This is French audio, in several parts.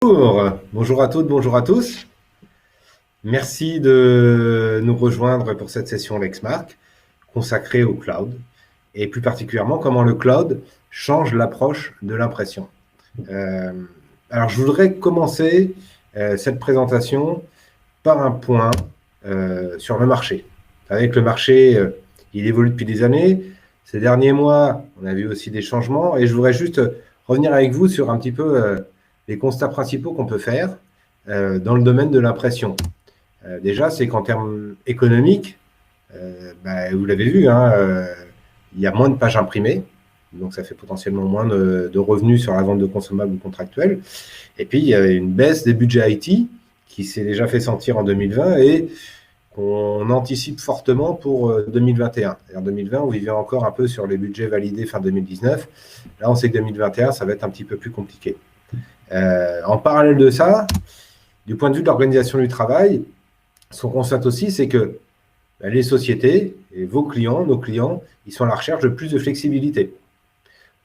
Bonjour à toutes, bonjour à tous. Merci de nous rejoindre pour cette session Lexmark consacrée au cloud et plus particulièrement comment le cloud change l'approche de l'impression. Euh, alors, je voudrais commencer cette présentation par un point sur le marché. Vous savez que le marché, il évolue depuis des années. Ces derniers mois, on a vu aussi des changements et je voudrais juste revenir avec vous sur un petit peu les constats principaux qu'on peut faire dans le domaine de l'impression. Déjà, c'est qu'en termes économiques, vous l'avez vu, hein, il y a moins de pages imprimées, donc ça fait potentiellement moins de revenus sur la vente de consommables ou contractuels. Et puis, il y a une baisse des budgets IT qui s'est déjà fait sentir en 2020 et qu'on anticipe fortement pour 2021. En 2020, on vivait encore un peu sur les budgets validés fin 2019. Là, on sait que 2021, ça va être un petit peu plus compliqué. En parallèle de ça, du point de vue de l'organisation du travail, ce qu'on constate aussi, c'est que les sociétés et vos clients, nos clients, ils sont à la recherche de plus de flexibilité.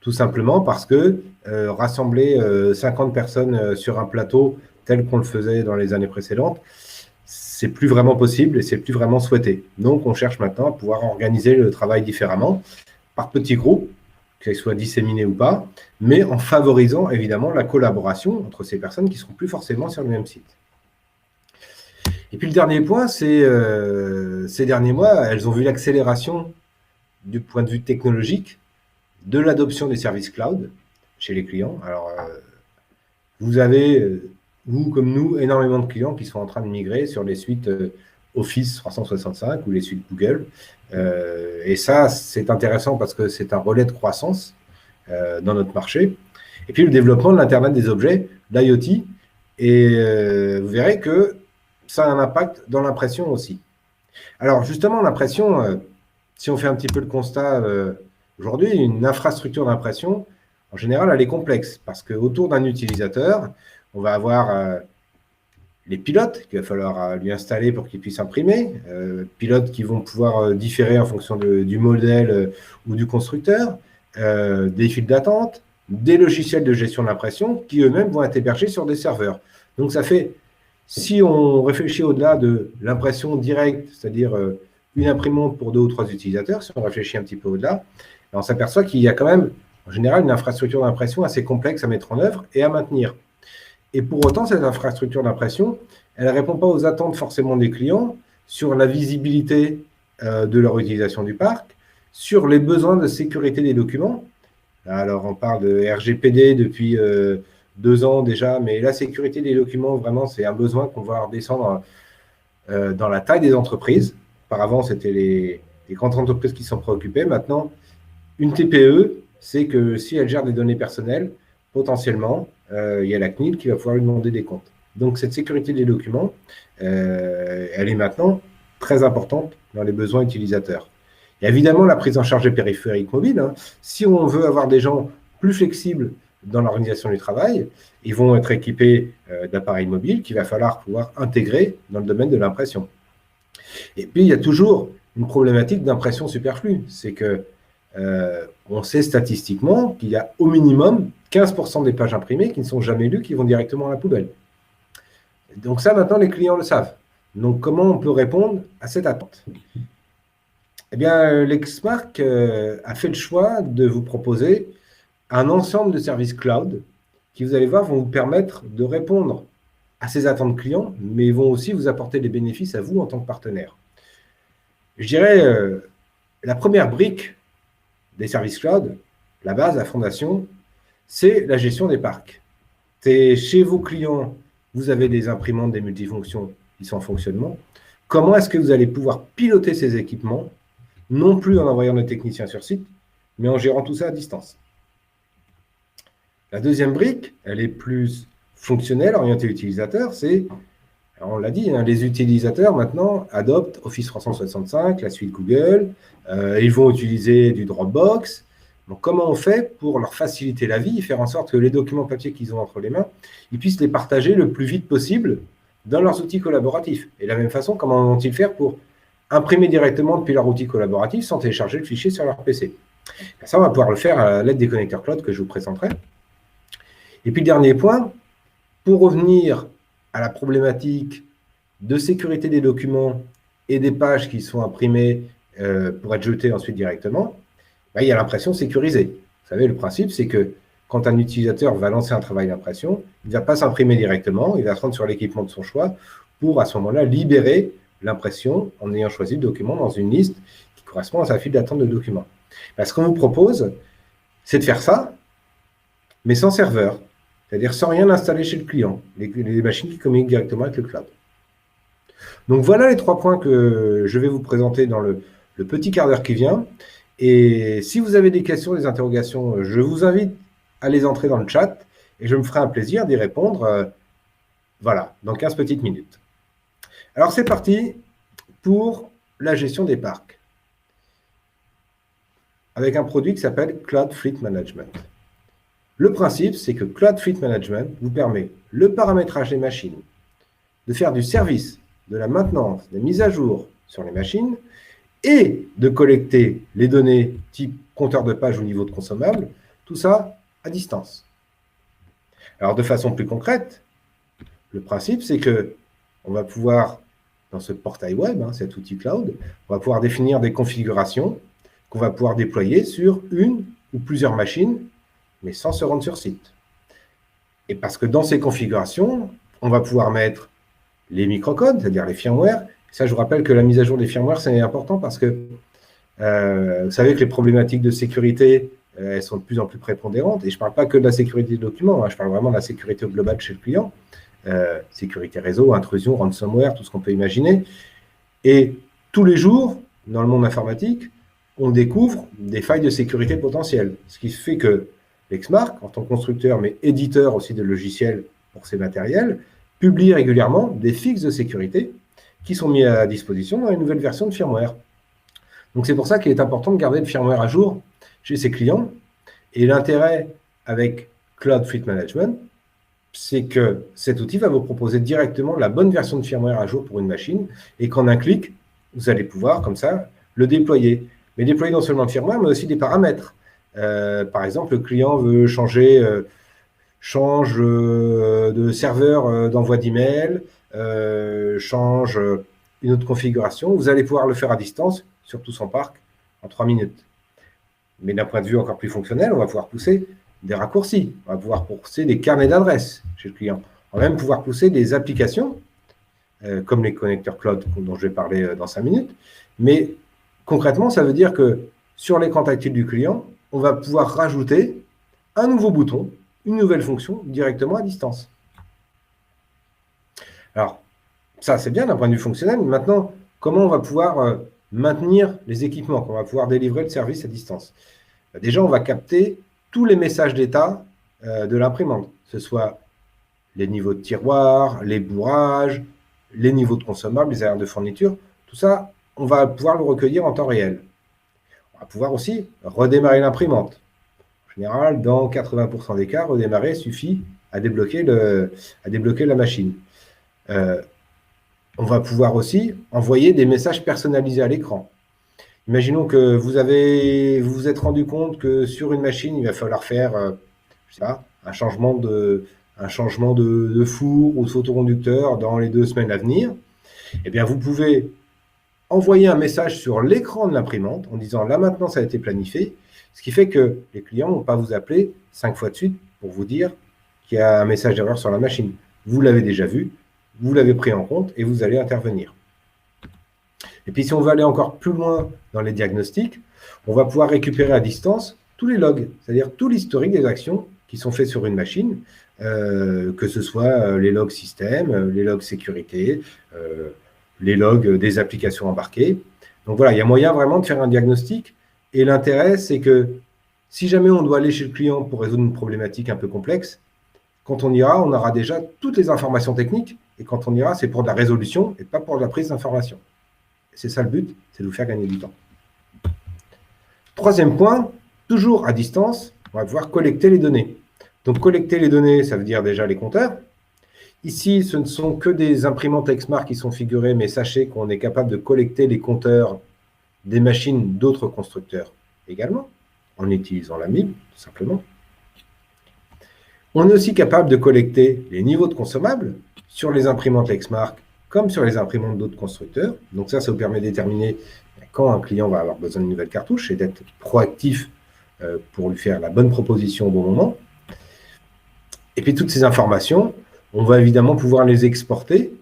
Tout simplement parce que rassembler 50 personnes sur un plateau tel qu'on le faisait dans les années précédentes, c'est plus vraiment possible et c'est plus vraiment souhaité. Donc, on cherche maintenant à pouvoir organiser le travail différemment, par petits groupes, qu'ils soient disséminés ou pas, mais en favorisant évidemment la collaboration entre ces personnes qui ne seront plus forcément sur le même site. Et puis le dernier point, c'est ces derniers mois, elles ont vu l'accélération du point de vue technologique de l'adoption des services cloud chez les clients. Alors, vous avez, vous comme nous, énormément de clients qui sont en train de migrer sur les suites Office 365 ou les suites Google. Et ça, c'est intéressant parce que c'est un relais de croissance dans notre marché. Et puis le développement de l'Internet des objets, l'IoT, et vous verrez que ça a un impact dans l'impression aussi. Alors justement, l'impression, si on fait un petit peu le constat aujourd'hui, une infrastructure d'impression, en général, elle est complexe parce qu'autour d'un utilisateur, on va avoir les pilotes qu'il va falloir lui installer pour qu'il puisse imprimer, pilotes qui vont pouvoir différer en fonction du modèle ou du constructeur, des files d'attente, des logiciels de gestion de l'impression qui eux-mêmes vont être hébergés sur des serveurs. Donc ça fait, si on réfléchit au-delà de l'impression directe, c'est-à-dire une imprimante pour 2 ou 3 utilisateurs, si on réfléchit un petit peu au-delà, on s'aperçoit qu'il y a quand même, en général, une infrastructure d'impression assez complexe à mettre en œuvre et à maintenir. Et pour autant, cette infrastructure d'impression, elle ne répond pas aux attentes forcément des clients sur la visibilité de leur utilisation du parc, sur les besoins de sécurité des documents. Alors, on parle de RGPD depuis 2 ans déjà, mais la sécurité des documents, vraiment, c'est un besoin qu'on va redescendre dans la taille des entreprises. Auparavant, c'était les grandes entreprises qui s'en préoccupaient. Maintenant, une TPE, c'est que si elle gère des données personnelles, potentiellement, il y a la CNIL qui va pouvoir lui demander des comptes. Donc, cette sécurité des documents, elle est maintenant très importante dans les besoins utilisateurs. Il y a évidemment la prise en charge des périphériques mobiles. Hein. Si on veut avoir des gens plus flexibles dans l'organisation du travail, ils vont être équipés d'appareils mobiles qu'il va falloir pouvoir intégrer dans le domaine de l'impression. Et puis, il y a toujours une problématique d'impression superflue. C'est que on sait statistiquement qu'il y a au minimum 15% des pages imprimées qui ne sont jamais lues, qui vont directement à la poubelle. Donc ça, maintenant, les clients le savent. Donc, comment on peut répondre à cette attente? Eh bien, Lexmark a fait le choix de vous proposer un ensemble de services cloud qui, vous allez voir, vont vous permettre de répondre à ces attentes clients, mais vont aussi vous apporter des bénéfices à vous en tant que partenaire. Je dirais, la première brique des services cloud, la base, la fondation, c'est la gestion des parcs. C'est chez vos clients, vous avez des imprimantes, des multifonctions qui sont en fonctionnement. Comment est-ce que vous allez pouvoir piloter ces équipements, non plus en envoyant des techniciens sur site, mais en gérant tout ça à distance? La deuxième brique, elle est plus fonctionnelle, orientée utilisateur, c'est, on l'a dit, hein, les utilisateurs maintenant adoptent Office 365, la suite Google, ils vont utiliser du Dropbox. Donc, comment on fait pour leur faciliter la vie, faire en sorte que les documents papier qu'ils ont entre les mains, ils puissent les partager le plus vite possible dans leurs outils collaboratifs? Et de la même façon, comment vont-ils faire pour imprimer directement depuis leur outil collaboratif sans télécharger le fichier sur leur PC? Ça, on va pouvoir le faire à l'aide des connecteurs cloud que je vous présenterai. Et puis, le dernier point, pour revenir à la problématique de sécurité des documents et des pages qui sont imprimées pour être jetées ensuite directement, il y a l'impression sécurisée. Vous savez, le principe, c'est que quand un utilisateur va lancer un travail d'impression, il ne va pas s'imprimer directement, il va se rendre sur l'équipement de son choix pour, à ce moment-là, libérer l'impression en ayant choisi le document dans une liste qui correspond à sa file d'attente de documents. Ce qu'on vous propose, c'est de faire ça, mais sans serveur, c'est-à-dire sans rien installer chez le client, les machines qui communiquent directement avec le cloud. Donc voilà les 3 points que je vais vous présenter dans le petit quart d'heure qui vient. Et si vous avez des questions, des interrogations, je vous invite à les entrer dans le chat et je me ferai un plaisir d'y répondre voilà, dans 15 petites minutes. Alors c'est parti pour la gestion des parcs avec un produit qui s'appelle Cloud Fleet Management. Le principe, c'est que Cloud Fleet Management vous permet le paramétrage des machines, de faire du service, de la maintenance, des mises à jour sur les machines et de collecter les données type compteur de page ou niveau de consommable, tout ça à distance. Alors de façon plus concrète, le principe, c'est que on va pouvoir, dans ce portail web, cet outil cloud, on va pouvoir définir des configurations qu'on va pouvoir déployer sur une ou plusieurs machines, mais sans se rendre sur site. Et parce que dans ces configurations, on va pouvoir mettre les microcodes, c'est-à-dire les firmware. Ça, je vous rappelle que la mise à jour des firmware, c'est important parce que vous savez que les problématiques de sécurité, elles sont de plus en plus prépondérantes. Et je ne parle pas que de la sécurité des documents, je parle vraiment de la sécurité globale chez le client. Sécurité réseau, intrusion, ransomware, tout ce qu'on peut imaginer. Et tous les jours, dans le monde informatique, on découvre des failles de sécurité potentielles. Ce qui fait que Lexmark, en tant que constructeur, mais éditeur aussi de logiciels pour ces matériels, publie régulièrement des fixes de sécurité qui sont mis à disposition dans une nouvelle version de firmware. Donc c'est pour ça qu'il est important de garder le firmware à jour chez ses clients. Et l'intérêt avec Cloud Fleet Management, c'est que cet outil va vous proposer directement la bonne version de firmware à jour pour une machine et qu'en un clic, vous allez pouvoir, comme ça, le déployer. Mais déployer non seulement le firmware, mais aussi des paramètres. Par exemple, le client veut change de serveur d'envoi d'email, change une autre configuration. Vous allez pouvoir le faire à distance sur tout son parc en 3 minutes. Mais d'un point de vue encore plus fonctionnel, on va pouvoir pousser des raccourcis. On va pouvoir pousser des carnets d'adresses chez le client. On va même pouvoir pousser des applications, comme les connecteurs cloud dont je vais parler dans 5 minutes. Mais concrètement, ça veut dire que sur l'écran tactile du client, on va pouvoir rajouter un nouveau bouton, une nouvelle fonction directement à distance. Alors, ça c'est bien d'un point de vue fonctionnel. Maintenant, comment on va pouvoir maintenir les équipements, qu'on va pouvoir délivrer le service à distance? Déjà, on va capter tous les messages d'état de l'imprimante, que ce soit les niveaux de tiroir, les bourrages, les niveaux de consommables, les aires de fourniture, tout ça, on va pouvoir le recueillir en temps réel. On va pouvoir aussi redémarrer l'imprimante. En général, dans 80% des cas, redémarrer suffit à débloquer la machine. On va pouvoir aussi envoyer des messages personnalisés à l'écran. Imaginons que vous vous êtes rendu compte que sur une machine, il va falloir faire je sais pas, un changement de four ou de photoconducteur dans les 2 semaines à venir. Eh bien, vous pouvez envoyer un message sur l'écran de l'imprimante en disant là maintenant ça a été planifié, ce qui fait que les clients ne vont pas vous appeler 5 fois de suite pour vous dire qu'il y a un message d'erreur sur la machine. Vous l'avez déjà vu, vous l'avez pris en compte et vous allez intervenir. Et puis si on veut aller encore plus loin dans les diagnostics, on va pouvoir récupérer à distance tous les logs, c'est-à-dire tout l'historique des actions qui sont faites sur une machine, que ce soit les logs système, les logs sécurité, les logs des applications embarquées. Donc voilà, il y a moyen vraiment de faire un diagnostic. Et l'intérêt, c'est que si jamais on doit aller chez le client pour résoudre une problématique un peu complexe, quand on ira, on aura déjà toutes les informations techniques. Et quand on ira, c'est pour de la résolution et pas pour de la prise d'information. C'est ça le but, c'est de vous faire gagner du temps. 3e point, toujours à distance, on va pouvoir collecter les données. Donc collecter les données, ça veut dire déjà les compteurs. Ici, ce ne sont que des imprimantes Lexmark qui sont figurées, mais sachez qu'on est capable de collecter les compteurs des machines d'autres constructeurs également, en utilisant la MIB, tout simplement. On est aussi capable de collecter les niveaux de consommables sur les imprimantes Lexmark comme sur les imprimantes d'autres constructeurs. Donc ça vous permet de déterminer quand un client va avoir besoin d'une nouvelle cartouche et d'être proactif pour lui faire la bonne proposition au bon moment. Et puis toutes ces informations, on va évidemment pouvoir les exporter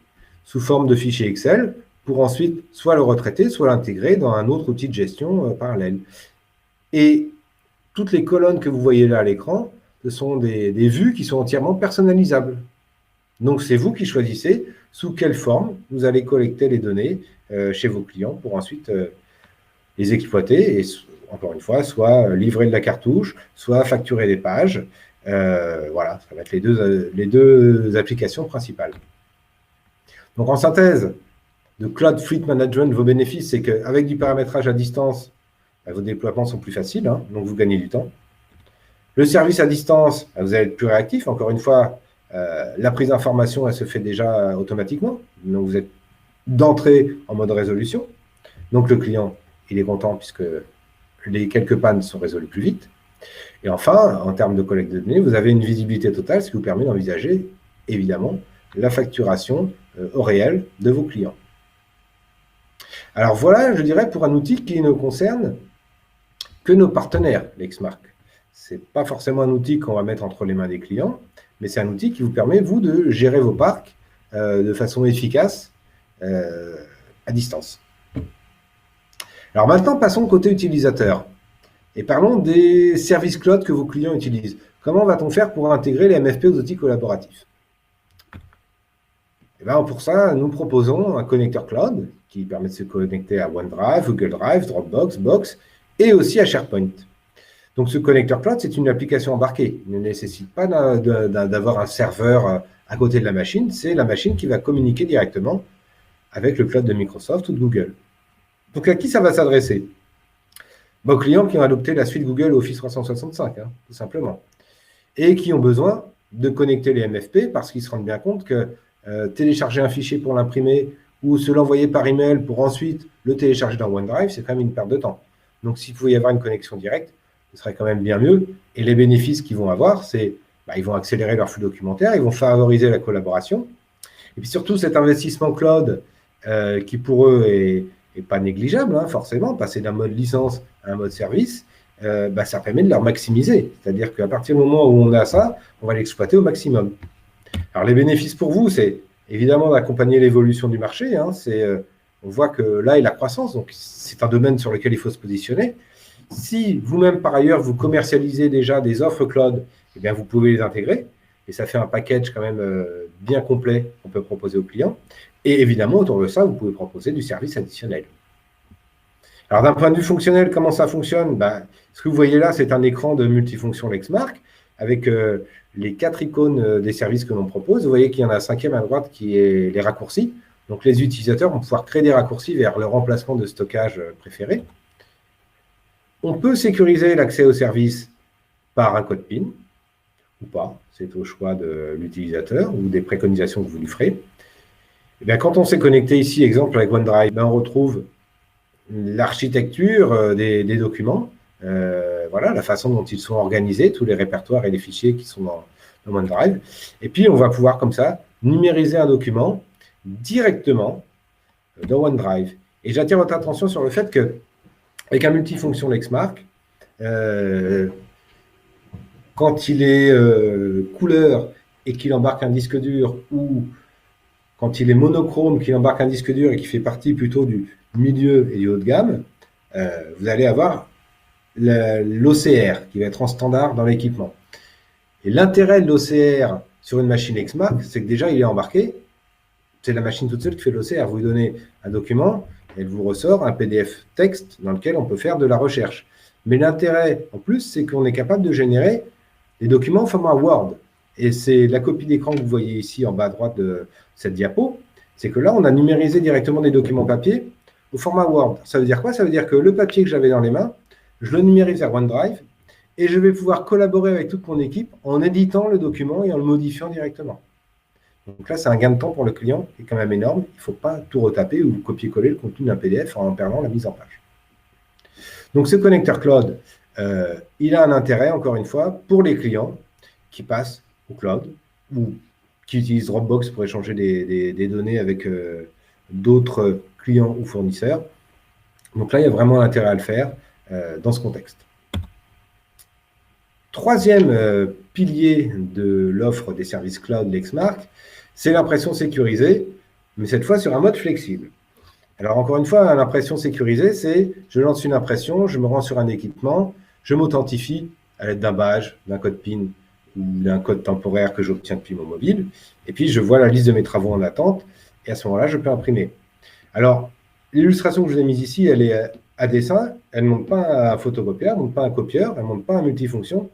sous forme de fichiers Excel pour ensuite soit le retraiter, soit l'intégrer dans un autre outil de gestion parallèle. Et toutes les colonnes que vous voyez là à l'écran, ce sont des vues qui sont entièrement personnalisables. Donc c'est vous qui choisissez sous quelle forme vous allez collecter les données chez vos clients pour ensuite les exploiter et encore une fois, soit livrer de la cartouche, soit facturer des pages. Voilà, ça va être les deux applications principales. Donc en synthèse, de Cloud Fleet Management, vos bénéfices, c'est qu'avec du paramétrage à distance, vos déploiements sont plus faciles, hein, donc vous gagnez du temps. Le service à distance, vous allez être plus réactif. Encore une fois, la prise d'information, elle se fait déjà automatiquement. Donc vous êtes d'entrée en mode résolution. Donc le client, il est content puisque les quelques pannes sont résolues plus vite. Et enfin, en termes de collecte de données, vous avez une visibilité totale, ce qui vous permet d'envisager, évidemment, la facturation au réel de vos clients. Alors voilà, je dirais, pour un outil qui ne concerne que nos partenaires, Lexmark. Ce n'est pas forcément un outil qu'on va mettre entre les mains des clients, mais c'est un outil qui vous permet, vous, de gérer vos parcs de façon efficace à distance. Alors maintenant, passons côté utilisateur. Et parlons des services cloud que vos clients utilisent. Comment va-t-on faire pour intégrer les MFP aux outils collaboratifs? Et bien pour ça, nous proposons un connecteur cloud qui permet de se connecter à OneDrive, Google Drive, Dropbox, Box et aussi à SharePoint. Donc ce connecteur cloud, c'est une application embarquée. Il ne nécessite pas d'avoir un serveur à côté de la machine. C'est la machine qui va communiquer directement avec le cloud de Microsoft ou de Google. Donc à qui ça va s'adresser? Aux clients qui ont adopté la suite Google Office 365, hein, tout simplement. Et qui ont besoin de connecter les MFP parce qu'ils se rendent bien compte que télécharger un fichier pour l'imprimer ou se l'envoyer par email pour ensuite le télécharger dans OneDrive, c'est quand même une perte de temps. Donc s'il pouvait y avoir une connexion directe, ce serait quand même bien mieux. Et les bénéfices qu'ils vont avoir, c'est ils vont accélérer leur flux documentaire, ils vont favoriser la collaboration. Et puis surtout, cet investissement cloud qui pour eux est pas négligeable, hein, forcément, passer d'un mode licence à un mode service, ça permet de leur maximiser. C'est-à-dire qu'à partir du moment où on a ça, on va l'exploiter au maximum. Alors les bénéfices pour vous, c'est évidemment d'accompagner l'évolution du marché. Hein, on voit que là est la croissance, donc c'est un domaine sur lequel il faut se positionner. Si vous-même, par ailleurs, vous commercialisez déjà des offres cloud, eh bien, vous pouvez les intégrer. Et ça fait un package quand même bien complet qu'on peut proposer aux clients. Et évidemment, autour de ça, vous pouvez proposer du service additionnel. Alors, d'un point de vue fonctionnel, comment ça fonctionne? Ce que vous voyez là, c'est un écran de multifonction Lexmark avec les 4 icônes des services que l'on propose. Vous voyez qu'il y en a un 5e à droite qui est les raccourcis. Donc, les utilisateurs vont pouvoir créer des raccourcis vers leur emplacement de stockage préféré. On peut sécuriser l'accès au service par un code PIN ou pas. C'est au choix de l'utilisateur ou des préconisations que vous lui ferez. Et bien, quand on s'est connecté ici, exemple avec OneDrive, on retrouve l'architecture des documents, voilà, la façon dont ils sont organisés, tous les répertoires et les fichiers qui sont dans OneDrive. Et puis, on va pouvoir comme ça numériser un document directement dans OneDrive. Et j'attire votre attention sur le fait que avec un multifonction Lexmark, quand il est couleur et qu'il embarque un disque dur ou quand il est monochrome, qu'il embarque un disque dur et qui fait partie plutôt du milieu et du haut de gamme, vous allez avoir l'OCR qui va être en standard dans l'équipement. Et l'intérêt de l'OCR sur une machine Lexmark, c'est que déjà il est embarqué, c'est la machine toute seule qui fait l'OCR. Vous lui donnez un document, elle vous ressort un PDF texte dans lequel on peut faire de la recherche. Mais l'intérêt, en plus, c'est qu'on est capable de générer des documents au format Word. Et c'est la copie d'écran que vous voyez ici en bas à droite de cette diapo. C'est que là, on a numérisé directement des documents papier au format Word. Ça veut dire quoi? Ça veut dire que le papier que j'avais dans les mains, je le numérise vers OneDrive et je vais pouvoir collaborer avec toute mon équipe en éditant le document et en le modifiant directement. Donc là, c'est un gain de temps pour le client qui est quand même énorme. Il ne faut pas tout retaper ou copier-coller le contenu d'un PDF en perdant la mise en page. Donc ce connecteur cloud, il a un intérêt, encore une fois, pour les clients qui passent au cloud ou qui utilisent Dropbox pour échanger des données avec d'autres clients ou fournisseurs. Donc là, il y a vraiment intérêt à le faire dans ce contexte. Troisième pilier de l'offre des services cloud Lexmark, c'est l'impression sécurisée, mais cette fois sur un mode flexible. Alors encore une fois, l'impression sécurisée, c'est je lance une impression, je me rends sur un équipement, je m'authentifie à l'aide d'un badge, d'un code PIN ou d'un code temporaire que j'obtiens depuis mon mobile, et puis je vois la liste de mes travaux en attente, et à ce moment-là, je peux imprimer. Alors, l'illustration que je vous ai mise ici, elle est à dessin, elle ne montre pas un photocopieur, elle ne montre pas un copieur, elle ne montre pas un multifonction,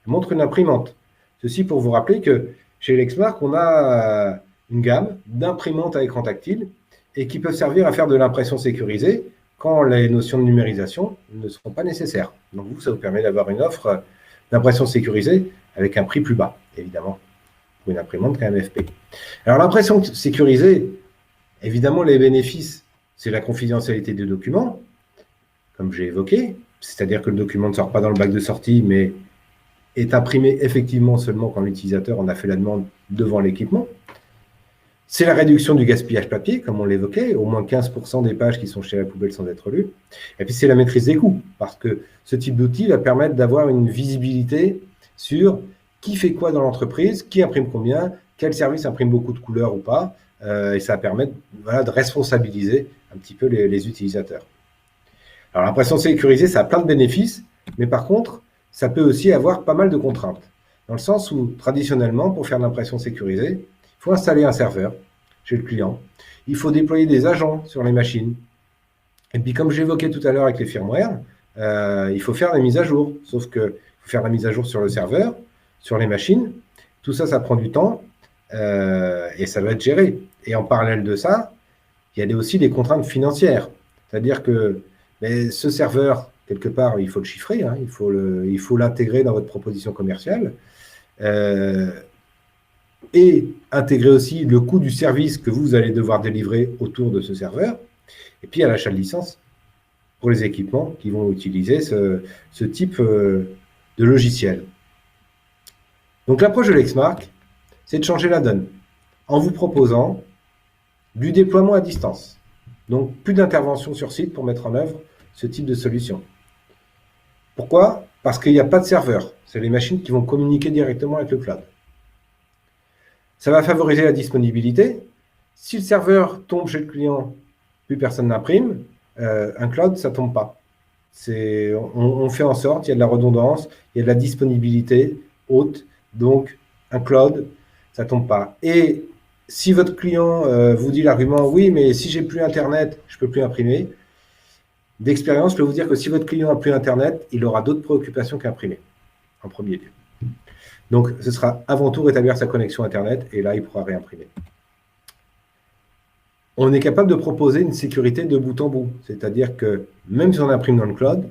elle montre une imprimante. Ceci pour vous rappeler que chez Lexmark, on a une gamme d'imprimantes à écran tactile et qui peuvent servir à faire de l'impression sécurisée quand les notions de numérisation ne seront pas nécessaires. Donc vous, ça vous permet d'avoir une offre d'impression sécurisée avec un prix plus bas, évidemment, pour une imprimante KMFP. Alors l'impression sécurisée, évidemment, les bénéfices, c'est la confidentialité des documents, comme j'ai évoqué, c'est-à-dire que le document ne sort pas dans le bac de sortie, mais est imprimé effectivement seulement quand l'utilisateur en a fait la demande devant l'équipement. C'est la réduction du gaspillage papier, comme on l'évoquait, au moins 15% des pages qui sont chez la poubelle sans être lues. Et puis c'est la maîtrise des coûts, parce que ce type d'outil va permettre d'avoir une visibilité sur qui fait quoi dans l'entreprise, qui imprime combien, quel service imprime beaucoup de couleurs ou pas, et ça va permettre de responsabiliser un petit peu les utilisateurs. Alors l'impression sécurisée, ça a plein de bénéfices, mais par contre, ça peut aussi avoir pas mal de contraintes. Dans le sens où, traditionnellement, pour faire de l'impression sécurisée, il faut installer un serveur chez le client, il faut déployer des agents sur les machines. Et puis, comme j'évoquais tout à l'heure avec les firmware, il faut faire la mise à jour. Sauf qu'il faut faire la mise à jour sur le serveur, sur les machines. Tout ça, ça prend du temps et ça doit être géré. Et en parallèle de ça, il y a aussi des contraintes financières. C'est-à-dire que ce serveur, quelque part, il faut le chiffrer, hein, il faut l'intégrer dans votre proposition commerciale et intégrer aussi le coût du service que vous allez devoir délivrer autour de ce serveur. Et puis, à l'achat de licence pour les équipements qui vont utiliser ce type de logiciel. Donc, l'approche de Lexmark, c'est de changer la donne en vous proposant du déploiement à distance. Donc, plus d'intervention sur site pour mettre en œuvre ce type de solution. Pourquoi? Parce qu'il n'y a pas de serveur. C'est les machines qui vont communiquer directement avec le cloud. Ça va favoriser la disponibilité. Si le serveur tombe chez le client, plus personne n'imprime, un cloud, ça ne tombe pas. On fait en sorte, il y a de la redondance, il y a de la disponibilité haute, donc un cloud, ça ne tombe pas. Et si votre client vous dit l'argument, oui, mais si j'ai plus Internet, je ne peux plus imprimer, d'expérience, je peux vous dire que si votre client n'a plus Internet, il aura d'autres préoccupations qu'imprimer, en premier lieu. Donc, ce sera avant tout rétablir sa connexion Internet, et là, il pourra réimprimer. On est capable de proposer une sécurité de bout en bout, c'est-à-dire que même si on imprime dans le cloud,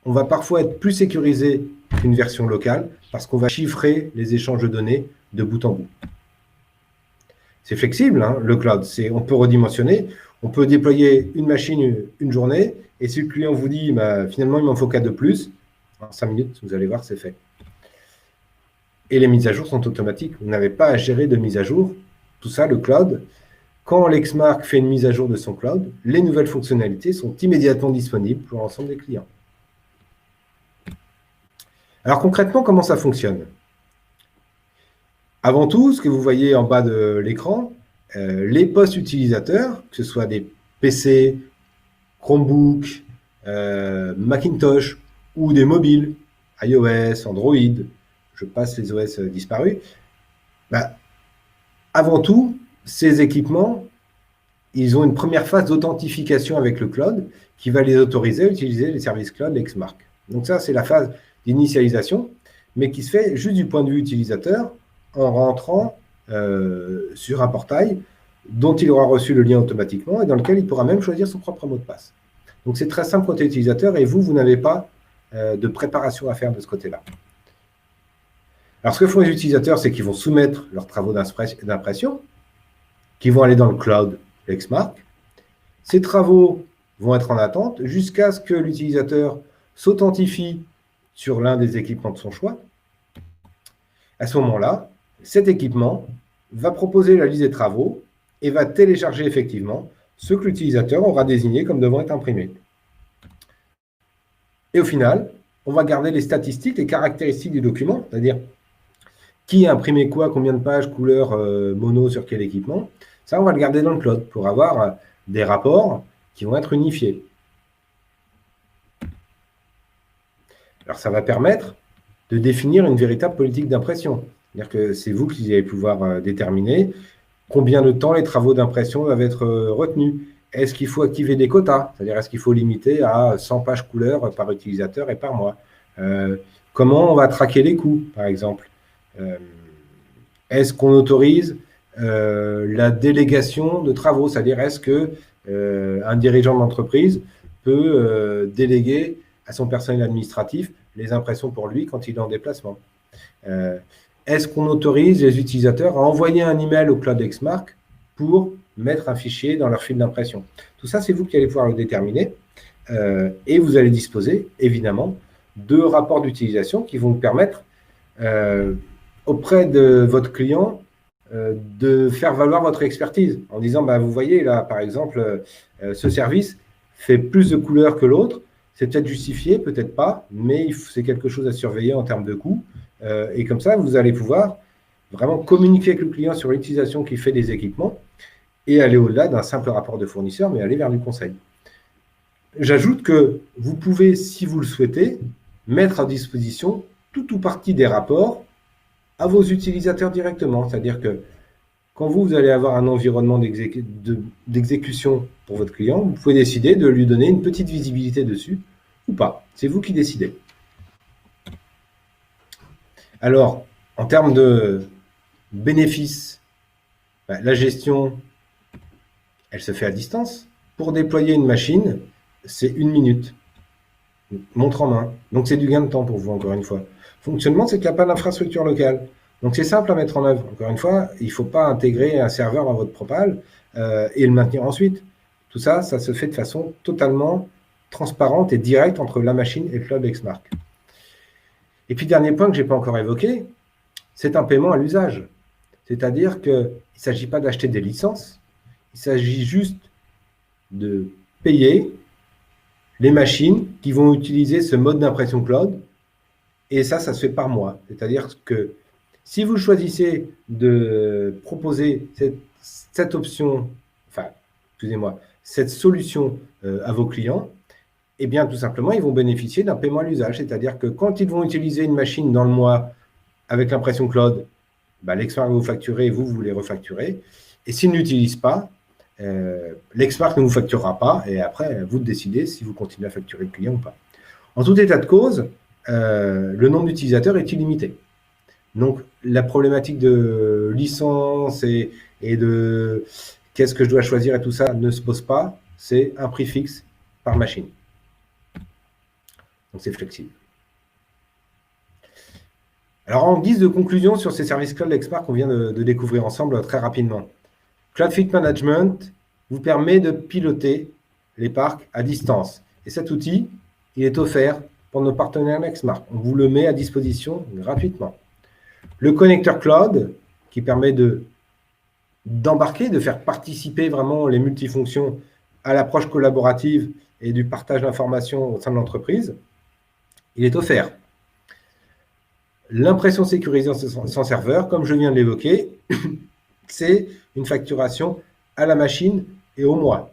on va parfois être plus sécurisé qu'une version locale, parce qu'on va chiffrer les échanges de données de bout en bout. C'est flexible, hein, le cloud, on peut redimensionner, on peut déployer une machine une journée, et si le client vous dit, finalement, il m'en faut 4 de plus, en 5 minutes, vous allez voir, c'est fait. Et les mises à jour sont automatiques. Vous n'avez pas à gérer de mise à jour. Tout ça, le cloud, quand Lexmark fait une mise à jour de son cloud, les nouvelles fonctionnalités sont immédiatement disponibles pour l'ensemble des clients. Alors concrètement, comment ça fonctionne? Avant tout, ce que vous voyez en bas de l'écran, les postes utilisateurs, que ce soit des PC, Chromebook, Macintosh ou des mobiles, iOS, Android, je passe les OS disparus, avant tout, ces équipements, ils ont une première phase d'authentification avec le cloud qui va les autoriser à utiliser les services cloud Lexmark. Donc ça, c'est la phase d'initialisation, mais qui se fait juste du point de vue utilisateur en rentrant sur un portail dont il aura reçu le lien automatiquement et dans lequel il pourra même choisir son propre mot de passe. Donc c'est très simple côté utilisateur et vous n'avez pas de préparation à faire de ce côté-là. Alors ce que font les utilisateurs, c'est qu'ils vont soumettre leurs travaux d'impression, qui vont aller dans le cloud Lexmark. Ces travaux vont être en attente jusqu'à ce que l'utilisateur s'authentifie sur l'un des équipements de son choix. À ce moment-là, cet équipement va proposer la liste des travaux et va télécharger effectivement ce que l'utilisateur aura désigné comme devant être imprimé. Et au final, on va garder les statistiques, les caractéristiques du document, c'est-à-dire qui a imprimé quoi, combien de pages, couleur, mono, sur quel équipement. Ça, on va le garder dans le cloud pour avoir des rapports qui vont être unifiés. Alors, ça va permettre de définir une véritable politique d'impression. C'est-à-dire que c'est vous qui allez pouvoir déterminer combien de temps les travaux d'impression doivent être retenus. Est-ce qu'il faut activer des quotas? C'est-à-dire, est-ce qu'il faut limiter à 100 pages couleur par utilisateur et par mois? Comment on va traquer les coûts, par exemple? Est-ce qu'on autorise la délégation de travaux? C'est-à-dire, est-ce qu'un dirigeant d'entreprise peut déléguer à son personnel administratif les impressions pour lui quand il est en déplacement? Est-ce qu'on autorise les utilisateurs à envoyer un email au Cloud Xmark pour mettre un fichier dans leur fil d'impression? Tout ça, c'est vous qui allez pouvoir le déterminer. Et vous allez disposer, évidemment, de rapports d'utilisation qui vont vous permettre, auprès de votre client, de faire valoir votre expertise en disant, bah, vous voyez là, par exemple, ce service fait plus de couleurs que l'autre. C'est peut-être justifié, peut-être pas, mais c'est quelque chose à surveiller en termes de coût. Et comme ça, vous allez pouvoir vraiment communiquer avec le client sur l'utilisation qu'il fait des équipements et aller au-delà d'un simple rapport de fournisseur, mais aller vers du conseil. J'ajoute que vous pouvez, si vous le souhaitez, mettre à disposition tout ou partie des rapports à vos utilisateurs directement. C'est-à-dire que quand vous allez avoir un environnement d'exécution pour votre client, vous pouvez décider de lui donner une petite visibilité dessus ou pas. C'est vous qui décidez. Alors, en termes de bénéfices, la gestion, elle se fait à distance. Pour déployer une machine, c'est 1 minute. Montre en main. Donc, c'est du gain de temps pour vous, encore une fois. Fonctionnement, c'est qu'il n'y a pas d'infrastructure locale. Donc, c'est simple à mettre en œuvre. Encore une fois, il ne faut pas intégrer un serveur dans votre Propal et le maintenir ensuite. Tout ça, ça se fait de façon totalement transparente et directe entre la machine et le Cloud Xmark. Et puis, dernier point que je n'ai pas encore évoqué, c'est un paiement à l'usage. C'est-à-dire qu'il ne s'agit pas d'acheter des licences, il s'agit juste de payer les machines qui vont utiliser ce mode d'impression cloud. Et ça se fait par mois. C'est-à-dire que si vous choisissez de proposer cette option, enfin, excusez-moi, cette solution à vos clients, eh bien, tout simplement, ils vont bénéficier d'un paiement à l'usage. C'est-à-dire que quand ils vont utiliser une machine dans le mois avec l'impression cloud, l'Xmark va vous facturer et vous les refacturez. Et s'ils ne l'utilisent pas, l'Xmark ne vous facturera pas. Et après, vous décidez si vous continuez à facturer le client ou pas. En tout état de cause, le nombre d'utilisateurs est illimité. Donc, la problématique de licence et de qu'est-ce que je dois choisir et tout ça ne se pose pas. C'est un prix fixe par machine. Donc, c'est flexible. Alors, en guise de conclusion sur ces services Cloud Xmark qu'on vient de découvrir ensemble très rapidement, Cloud Fleet Management vous permet de piloter les parcs à distance. Et cet outil, il est offert pour nos partenaires Xmark. On vous le met à disposition gratuitement. Le connecteur cloud, qui permet d'embarquer, de faire participer vraiment les multifonctions à l'approche collaborative et du partage d'informations au sein de l'entreprise, il est offert. L'impression sécurisée sans serveur, comme je viens de l'évoquer, c'est une facturation à la machine et au mois.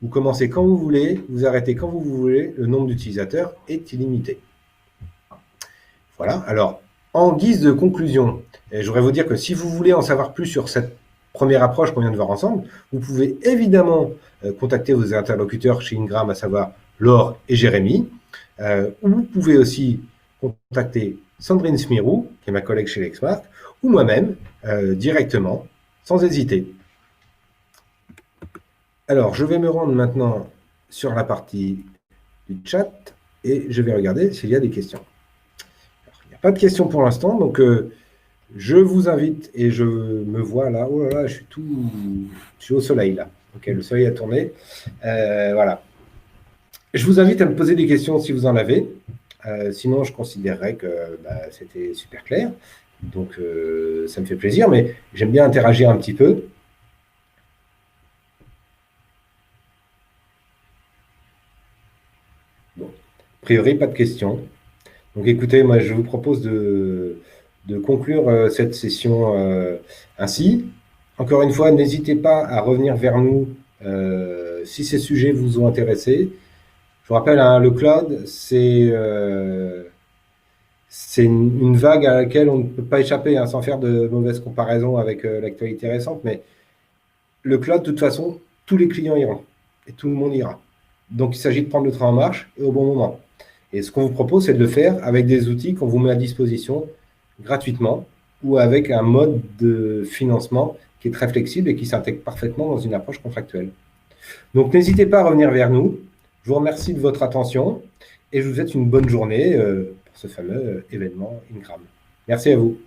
Vous commencez quand vous voulez, vous arrêtez quand vous voulez, le nombre d'utilisateurs est illimité. Voilà, alors, en guise de conclusion, je voudrais vous dire que si vous voulez en savoir plus sur cette première approche qu'on vient de voir ensemble, vous pouvez évidemment contacter vos interlocuteurs chez Ingram, à savoir Laure et Jérémy, ou vous pouvez aussi contacter Sandrine Smirou, qui est ma collègue chez Lexmark, ou moi-même, directement, sans hésiter. Alors, je vais me rendre maintenant sur la partie du chat, et je vais regarder s'il y a des questions. Alors, il n'y a pas de questions pour l'instant, donc je vous invite, et je me vois là, oh là là, je suis au soleil là. Ok, le soleil a tourné. Voilà. Je vous invite à me poser des questions si vous en avez. Sinon, je considérerais que c'était super clair. Donc, ça me fait plaisir, mais j'aime bien interagir un petit peu. Bon, a priori, pas de questions. Donc, écoutez, moi, je vous propose de conclure cette session ainsi. Encore une fois, n'hésitez pas à revenir vers nous si ces sujets vous ont intéressé. Je vous rappelle, hein, le cloud, c'est une vague à laquelle on ne peut pas échapper, hein, sans faire de mauvaises comparaisons avec l'actualité récente. Mais le cloud, de toute façon, tous les clients iront et tout le monde ira. Donc, il s'agit de prendre le train en marche et au bon moment. Et ce qu'on vous propose, c'est de le faire avec des outils qu'on vous met à disposition gratuitement ou avec un mode de financement qui est très flexible et qui s'intègre parfaitement dans une approche contractuelle. Donc, n'hésitez pas à revenir vers nous. Je vous remercie de votre attention et je vous souhaite une bonne journée pour ce fameux événement Ingram. Merci à vous.